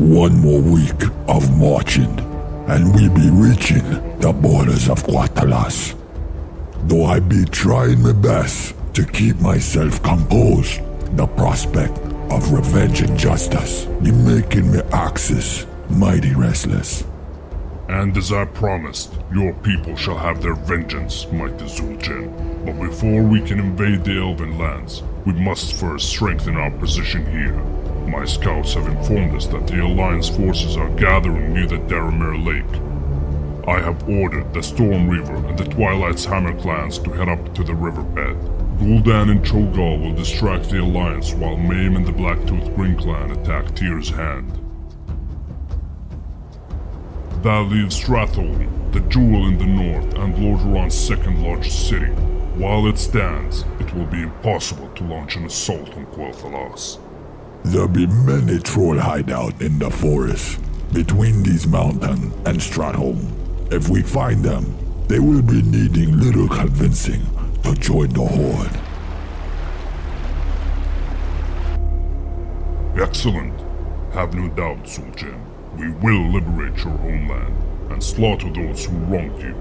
One more week of marching, and we'll be reaching the borders of Quel'Thalas. Though I be trying my best to keep myself composed, the prospect of revenge and justice be making me axis mighty restless. And as I promised, your people shall have their vengeance, mighty Zul'jin. But before we can invade the Elven lands, we must first strengthen our position here. My scouts have informed us that the Alliance forces are gathering near the Doomhammer Lake. I have ordered the Storm Reaver and the Twilight's Hammer clans to head up to the riverbed. Gul'dan and cho'gal will distract the Alliance while Maim and the Blacktooth Green clan attack Tyr's Hand. That leaves Stratholme, the jewel in the north and Lordaeron's second largest city. While it stands, it will be impossible to launch an assault on Quel'Thalas. There'll be many troll hideouts in the forest between these mountains and Stratholme. If we find them, they will be needing little convincing to join the Horde. Excellent. Have no doubt, Zul'jin. We will liberate your homeland and slaughter those who wronged you.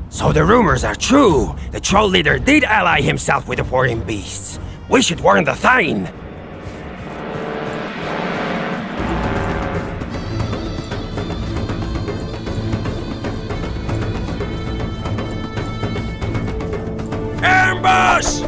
So the rumors are true. The troll leader did ally himself with the foreign beasts. We should warn the Thane. Ambush!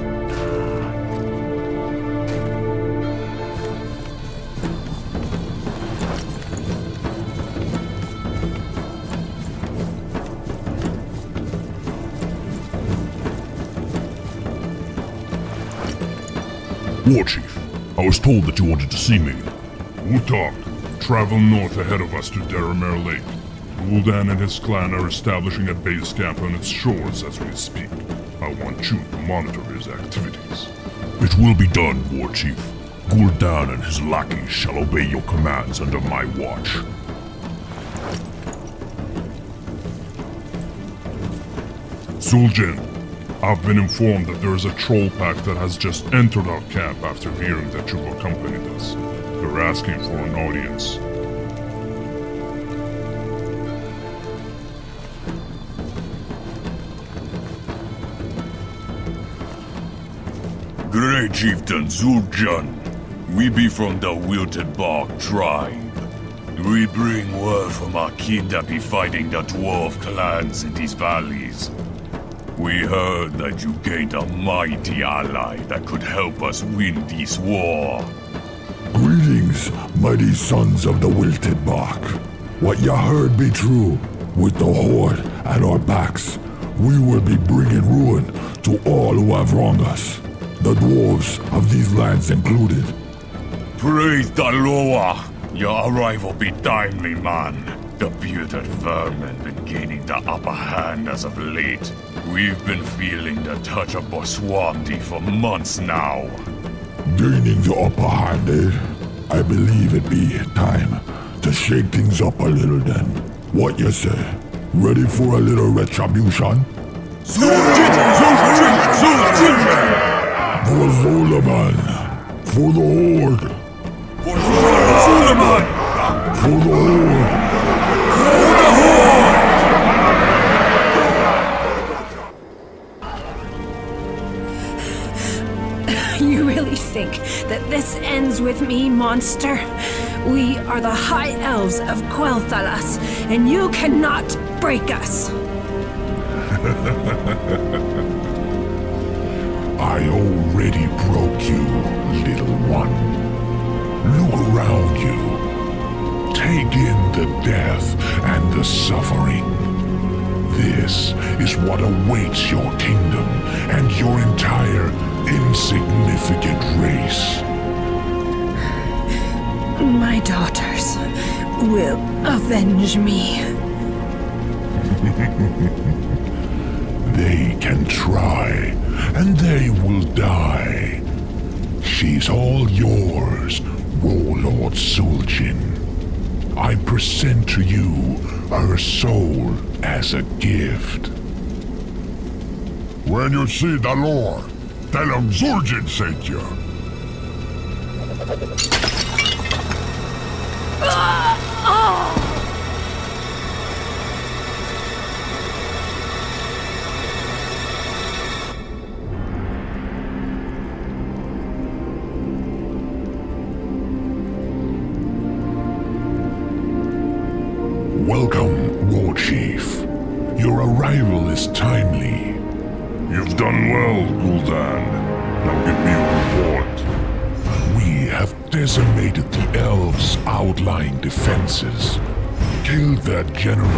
War Chief, I was told that you wanted to see me. Utak, travel north ahead of us to Doomhammer Lake. Gul'dan and his clan are establishing a base camp on its shores as we speak. I want you to monitor his activities. It will be done, War Chief. Gul'dan and his lackeys shall obey your commands under my watch. Zul'jin, I've been informed that there is a troll pack that has just entered our camp after hearing that you've accompanied us. They're asking for an audience. Great Chieftain Zul'jin, we be from the Wilted Bark tribe. We bring word from our kin that be fighting the dwarf clans in these valleys. We heard that you gained a mighty ally that could help us win this war. Greetings, mighty sons of the Wilted Bark. What you heard be true. With the Horde at our backs, we will be bringing ruin to all who have wronged us. The dwarves of these lands included. Praise the Lord! Your arrival be timely, man. The bearded vermin been gaining the upper hand as of late. We've been feeling the touch of Boswamdi for months now. Gaining the upper hand, eh? I believe it be time to shake things up a little then. What you say? Ready for a little retribution? Zul'jin! For Zul'Aman! For the Horde! For Zul'Aman! For the Horde! You really think that this ends with me, monster? We are the High Elves of Quel'Thalas, and you cannot break us! I already broke you, little one. Look around you. Take in the death and the suffering. This is what awaits your kingdom and your entire insignificant race. My daughters will avenge me. They can try, and they will die. She's all yours, Warlord Zul'jin. sent to you her soul as a gift. When you see the Lord, tell him Zul'jin sent you. Welcome, War Chief. Your arrival is timely. You've done well, gul'dan. Now give me a reward. We have decimated the Elves' outlying defenses, killed their general,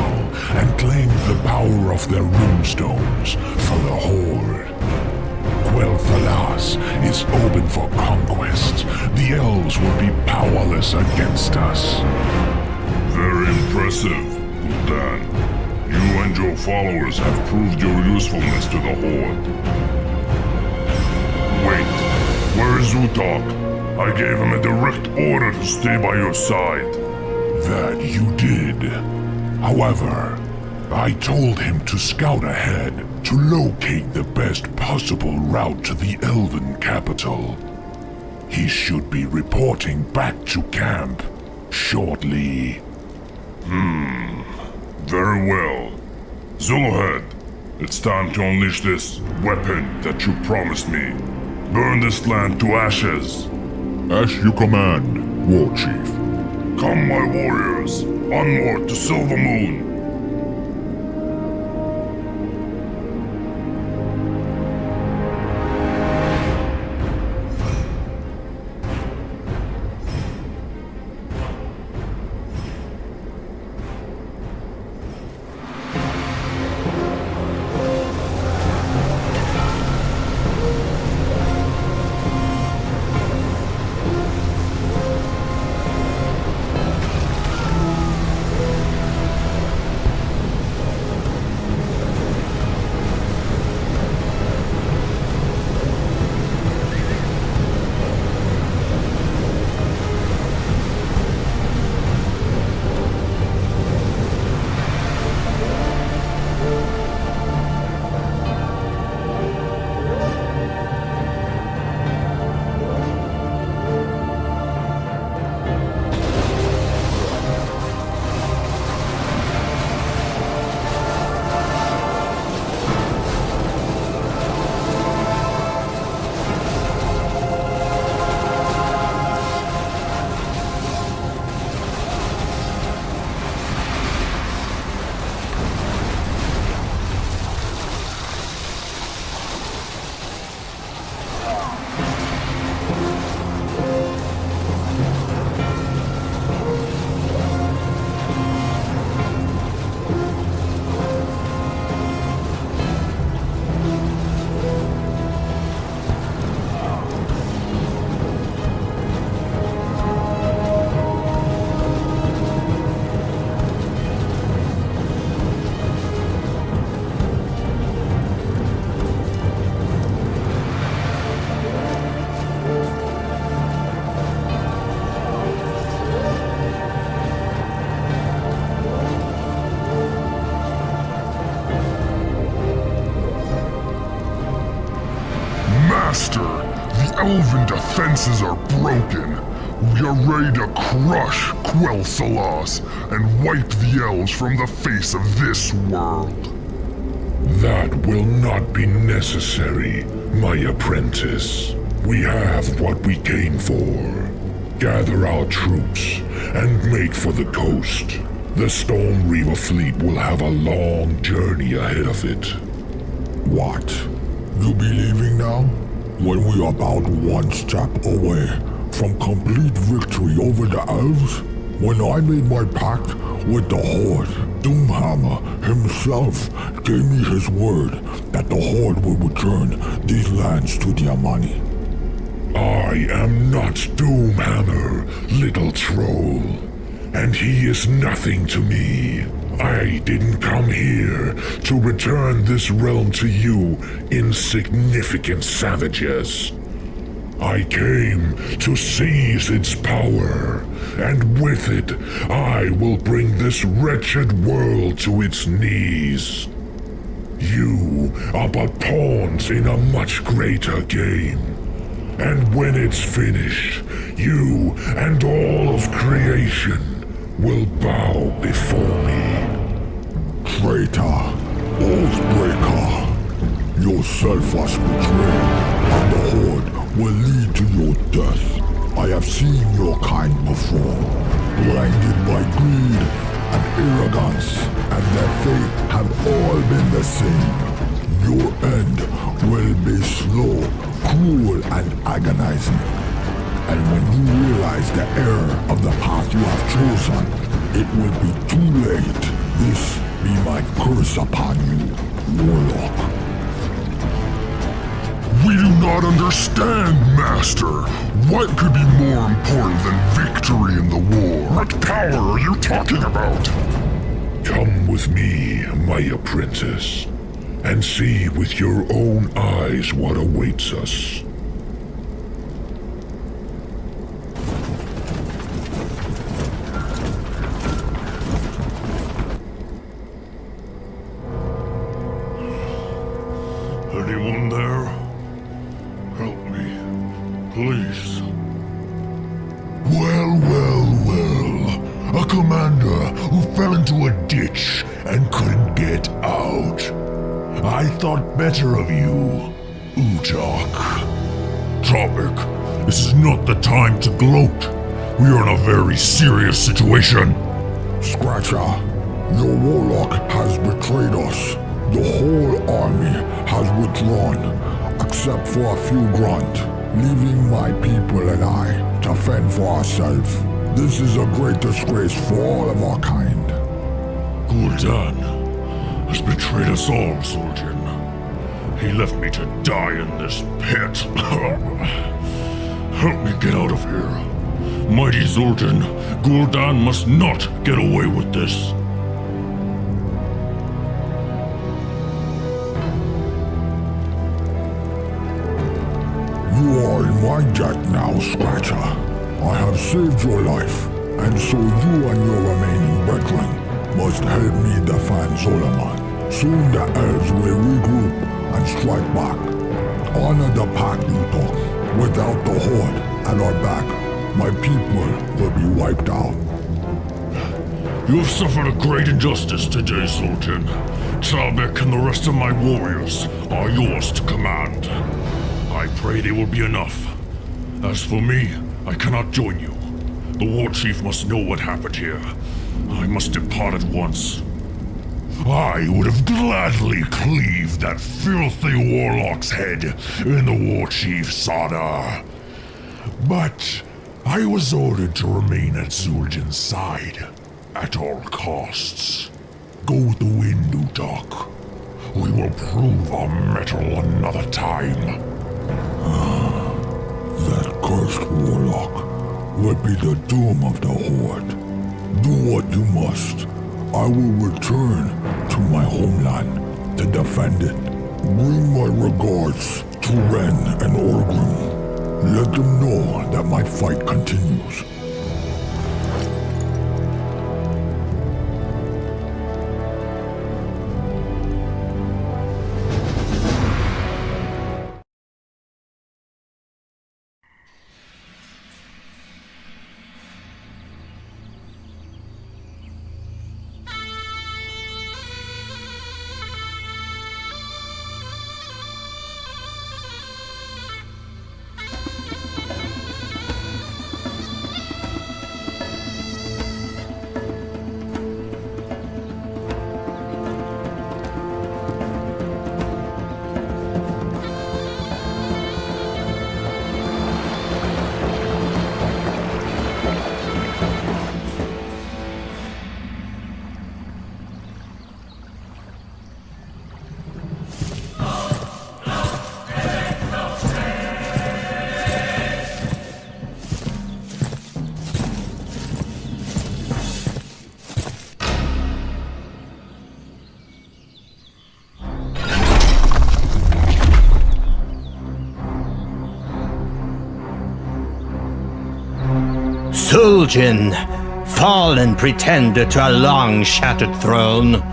and claimed the power of their runestones for the Horde. Quel'Thalas is open for conquest. The Elves will be powerless against us. Very impressive, gul'dan. You and your followers have proved your usefulness to the Horde. Wait, where is Utok? I gave him a direct order to stay by your side. That you did. However, I told him to scout ahead to locate the best possible route to the Elven capital. He should be reporting back to camp shortly. Very well. Zul'Head, it's time to unleash this weapon that you promised me. Burn this land to ashes. As you command, War Chief. Come, my warriors, onward to Silver Moon. Master, the Elven defenses are broken. We are ready to crush Quel'Thalas and wipe the Elves from the face of this world. That will not be necessary, my apprentice. We have what we came for. Gather our troops and make for the coast. The Storm Reaver fleet will have a long journey ahead of it. What? You be leaving now? When we are about one step away from complete victory over the Elves? When I made my pact with the Horde, Doomhammer himself gave me his word that the Horde will return these lands to their money. I am not Doomhammer, little troll, and he is nothing to me. I didn't come here to return this realm to you insignificant savages. I came to seize its power, and with it, I will bring this wretched world to its knees. You are but pawns in a much greater game. And when it's finished, you and all of creation will bow before me. Traitor, Oathbreaker, yourself was betrayed, and the Horde will lead to your death. I have seen your kind before, blinded by greed and arrogance, and their fate have all been the same. Your end will be slow, cruel, and agonizing. And when you realize the error of the path you have chosen, it will be too late. This be my curse upon you, Warlock. We do not understand, Master. What could be more important than victory in the war? What power are you talking about? Come with me, my apprentice, and see with your own eyes what awaits us. Anyone there? Help me, please. Well. A commander who fell into a ditch and couldn't get out. I thought better of you, Utok. Topic, this is not the time to gloat. We are in a very serious situation. Scratcher, your warlock has betrayed us. The whole army has withdrawn, except for a few grunt, leaving my people and I to fend for ourselves. This is a great disgrace for all of our kind. Gul'dan has betrayed us all, Zul'jin. He left me to die in this pit. Help me get out of here. Mighty Zul'jin, Gul'dan must not get away with this. You are in my debt now, Scratcher. I have saved your life, and so you and your remaining brethren must help me defend Zul'Aman. Soon the Elves will regroup and strike back. Honor the pact you took. Without the Horde at our back, my people will be wiped out. You have suffered a great injustice today, Zul'jin. Talbek and the rest of my warriors are yours to command. I pray they will be enough. As for me, I cannot join you. The war chief must know what happened here. I must depart at once. I would have gladly cleaved that filthy warlock's head in the war chief's saga. But I was ordered to remain at Zul'jin's side at all costs. Go with the wind, Utok. We will prove our mettle another time. That cursed warlock will be the doom of the Horde. Do what you must. I will return to my homeland to defend it. Bring my regards to Ren and Orgrim. Let them know that my fight continues. Zul'jin, fallen pretender to a long-shattered throne.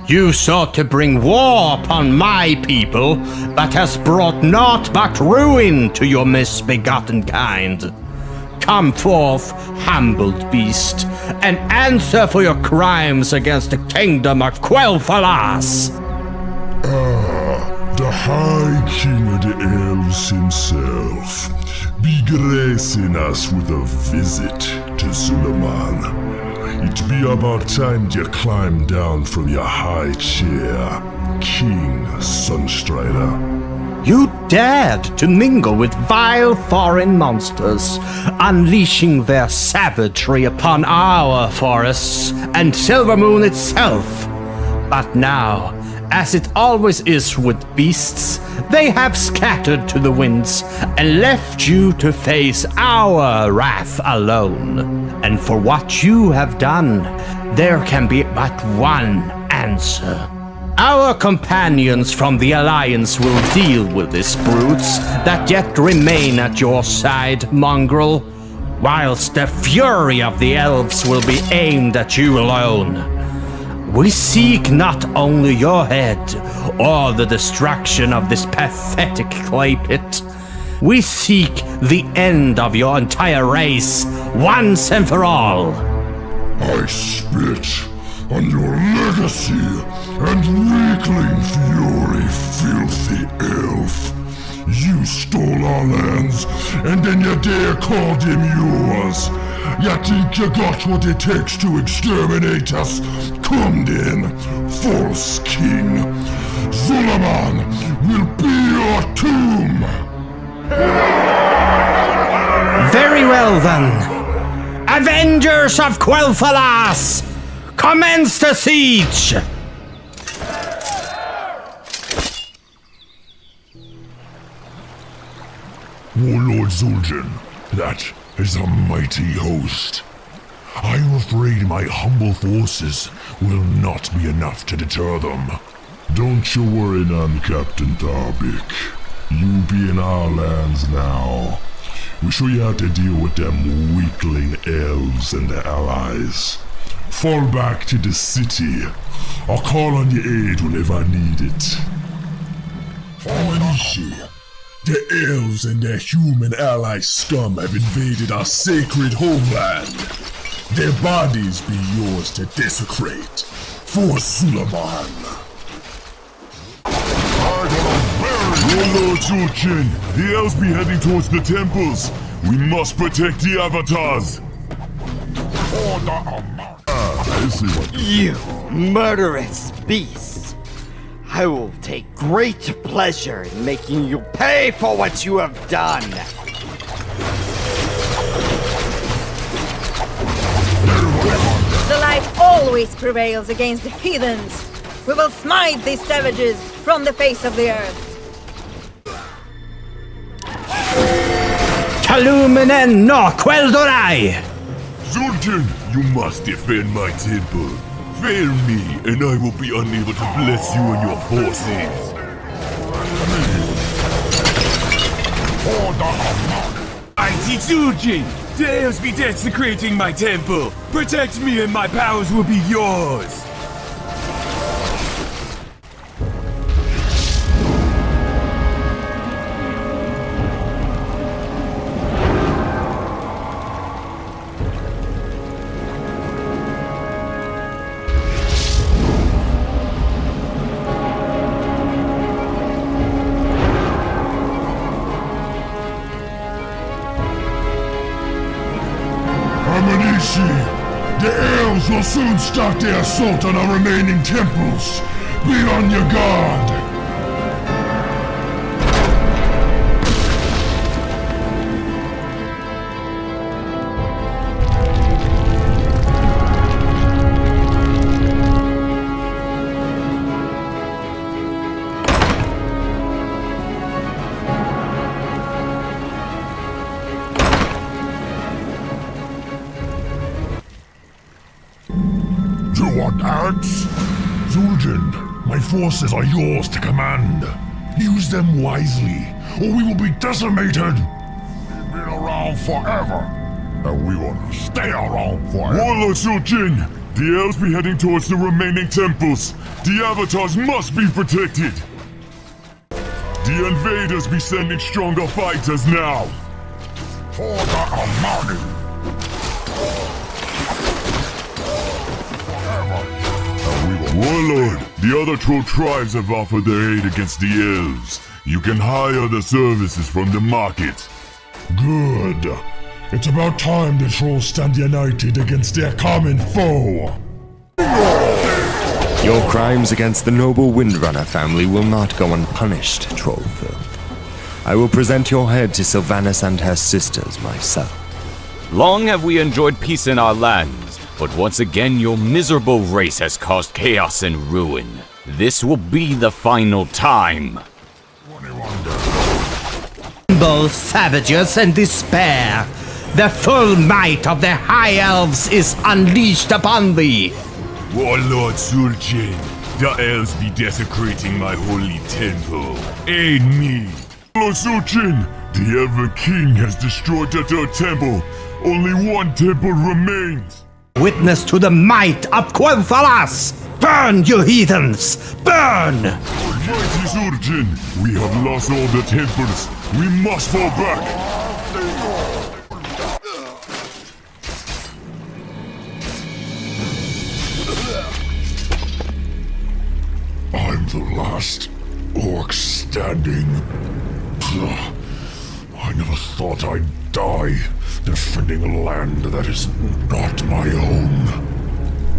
You sought to bring war upon my people, but has brought naught but ruin to your misbegotten kind. Come forth, humbled beast, and answer for your crimes against the kingdom of Quel'Thalas! The High King of the Elves himself, be gracing us with a visit to Zul'Aman. It be about time you climb down from your high chair, King Sunstrider. You dared to mingle with vile foreign monsters, unleashing their savagery upon our forests and Silvermoon itself. But now, as it always is with beasts, they have scattered to the winds and left you to face our wrath alone. And for what you have done, there can be but one answer. Our companions from the Alliance will deal with these brutes that yet remain at your side, mongrel, whilst the fury of the Elves will be aimed at you alone. We seek not only your head or the destruction of this pathetic clay pit. We seek the end of your entire race, once and for all. I spit on your legacy and weakling fury, filthy elf. You stole our lands, and then you dare call them yours. You think you got what it takes to exterminate us? Come then, false king. Zul'Aman will be your tomb! Very well then. Avengers of Quel'Thalas, commence the siege! Warlord Zul'jin, that is a mighty host. I am afraid my humble forces will not be enough to deter them. Don't you worry none, Captain Tarbik. You be in our lands now. We show you how to deal with them weakling elves and their allies. Fall back to the city. I'll call on your aid whenever I need it. Amanishi. The elves and their human ally scum have invaded our sacred homeland. Their bodies be yours to desecrate. For Zul'Aman. Warlord Zul'jin, the elves be heading towards the temples. We must protect the avatars. You murderous beast! I will take great pleasure in making you pay for what you have done! The light always prevails against the heathens! We will smite these savages from the face of the earth! Taluminen no Quel'Dorai! Zul'jin, you must defend my temple. Fail me, and I will be unable to bless you and your forces. Mighty Zul'jin, the elves be desecrating my temple. Protect me and my powers will be yours. The elves will soon start their assault on our remaining temples. Be on your guard. You want ants? Zul'jin, my forces are yours to command. Use them wisely, or we will be decimated. We've been around forever. and we will stay around for it. Warlord Zul'jin, the elves be heading towards the remaining temples. The avatars must be protected. The invaders be sending stronger fighters now. For the Amani. Warlord, the other troll tribes have offered their aid against the elves. You can hire the services from the market. Good. It's about time the trolls stand united against their common foe. Your crimes against the noble Windrunner family will not go unpunished, Trollfilth. I will present your head to Sylvanas and her sisters myself. Long have we enjoyed peace in our lands, but once again your miserable race has caused chaos and ruin. This will be the final time. Both savages and despair. The full might of the High Elves is unleashed upon thee. Warlord Zul'jin, the elves be desecrating my holy temple. Aid me! Lord Zul'jin, the Elven King has destroyed the third temple. Only one temple remains. Witness to the might of Quel'Thalas! Burn, you heathens! Burn! Mighty Zul'jin, we have lost all the temples. We must fall back. I'm the last orc standing. I never thought I'd die defending a land that is not my own.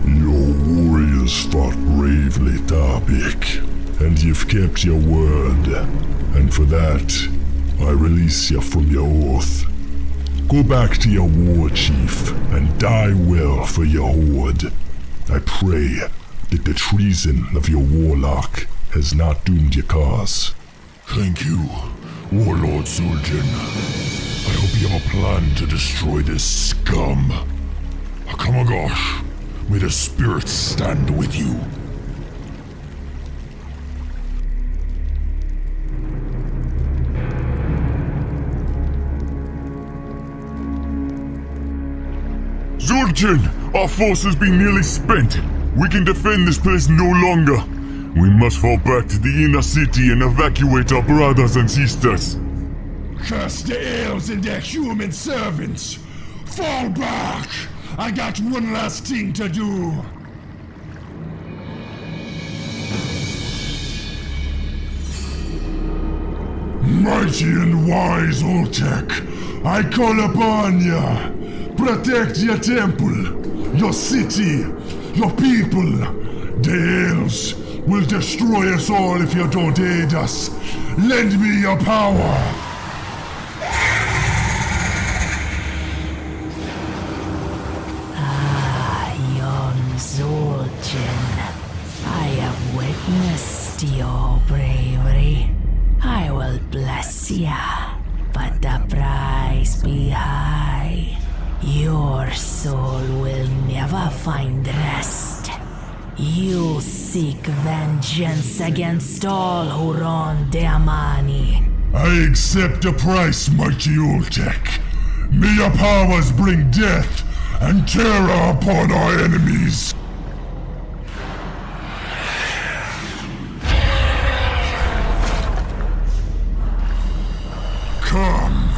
Your warriors fought bravely, Tarbik, and you've kept your word. And for that, I release you from your oath. Go back to your war chief and die well for your horde. I pray that the treason of your warlock has not doomed your cause. Thank you, Warlord Zul'jin. I hope you have a plan to destroy this scum. Akamagosh, may the spirits stand with you. Zul'jin, our forces be nearly spent. We can defend this place no longer. We must fall back to the inner city and evacuate our brothers and sisters. Curse the elves and their human servants! Fall back! I got one last thing to do! Mighty and wise Oltek, I call upon ya! Protect your temple, your city, your people! The elves will destroy us all if you don't aid us! Lend me your power! Zul'jin, I have witnessed your bravery. I will bless ya, but the price be high. Your soul will never find rest. You seek vengeance against all who wrong the Amani. I accept the price, mighty Oltek. May your powers bring death and terror upon our enemies. Come,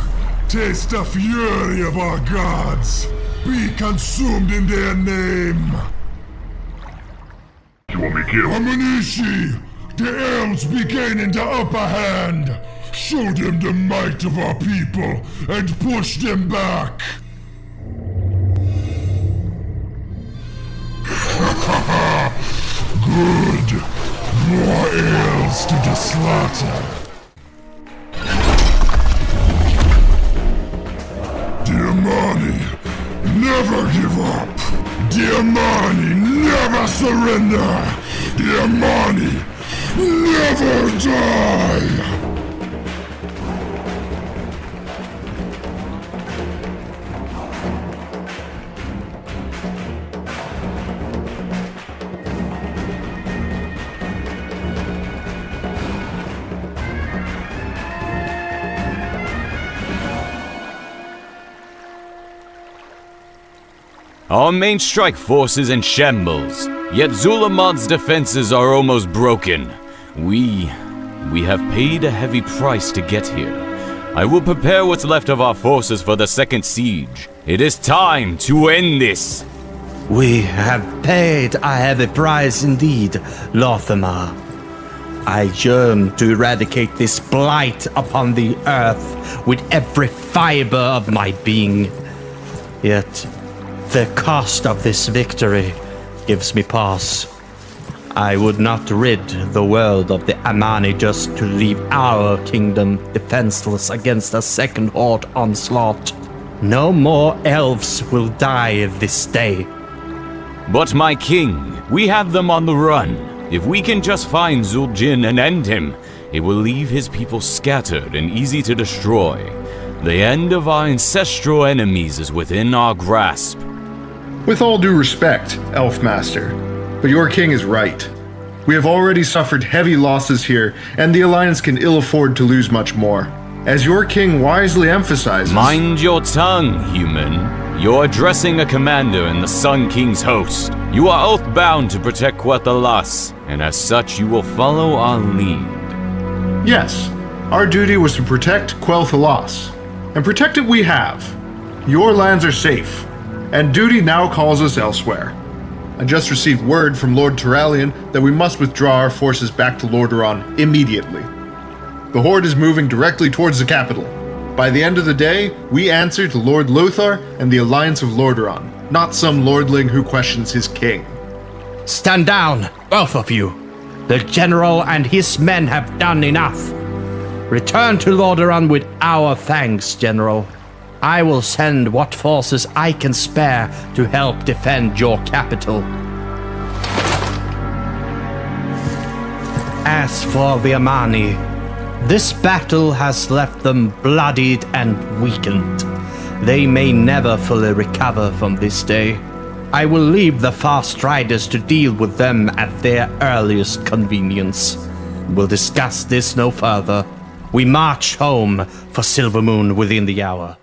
taste the fury of our gods. Be consumed in their name. You want me killed? Amanishi, the elves be gaining the upper hand. Show them the might of our people and push them back. Good. More elves to the slaughter. Dear Mani, never give up. Dear Mani, never surrender. Dear Mani, never die. Our main strike force is in shambles, yet Zul'Aman's defenses are almost broken. We have paid a heavy price to get here. I will prepare what's left of our forces for the second siege. It is time to end this. We have paid a heavy price indeed, Lor'themar. I yearn to eradicate this blight upon the earth with every fiber of my being. Yet, the cost of this victory gives me pause. I would not rid the world of the Amani just to leave our kingdom defenseless against a second Horde onslaught. No more elves will die this day. But my king, we have them on the run. If we can just find Zul'jin and end him, it will leave his people scattered and easy to destroy. The end of our ancestral enemies is within our grasp. With all due respect, Elf Master, but your king is right. We have already suffered heavy losses here, and the Alliance can ill afford to lose much more. As your king wisely emphasizes... Mind your tongue, human. You're addressing a commander in the Sun King's host. You are oath-bound to protect Quel'Thalas, and as such you will follow our lead. Yes, our duty was to protect Quel'Thalas, and protect it we have. Your lands are safe, and duty now calls us elsewhere. I just received word from Lord Turalyon that we must withdraw our forces back to Lordaeron immediately. The Horde is moving directly towards the capital. By the end of the day, we answer to Lord Lothar and the Alliance of Lordaeron, not some lordling who questions his king. Stand down, both of you. The general and his men have done enough. Return to Lordaeron with our thanks, General. I will send what forces I can spare to help defend your capital. As for the Amani, this battle has left them bloodied and weakened. They may never fully recover from this day. I will leave the fast riders to deal with them at their earliest convenience. We'll discuss this no further. We march home for Silvermoon within the hour.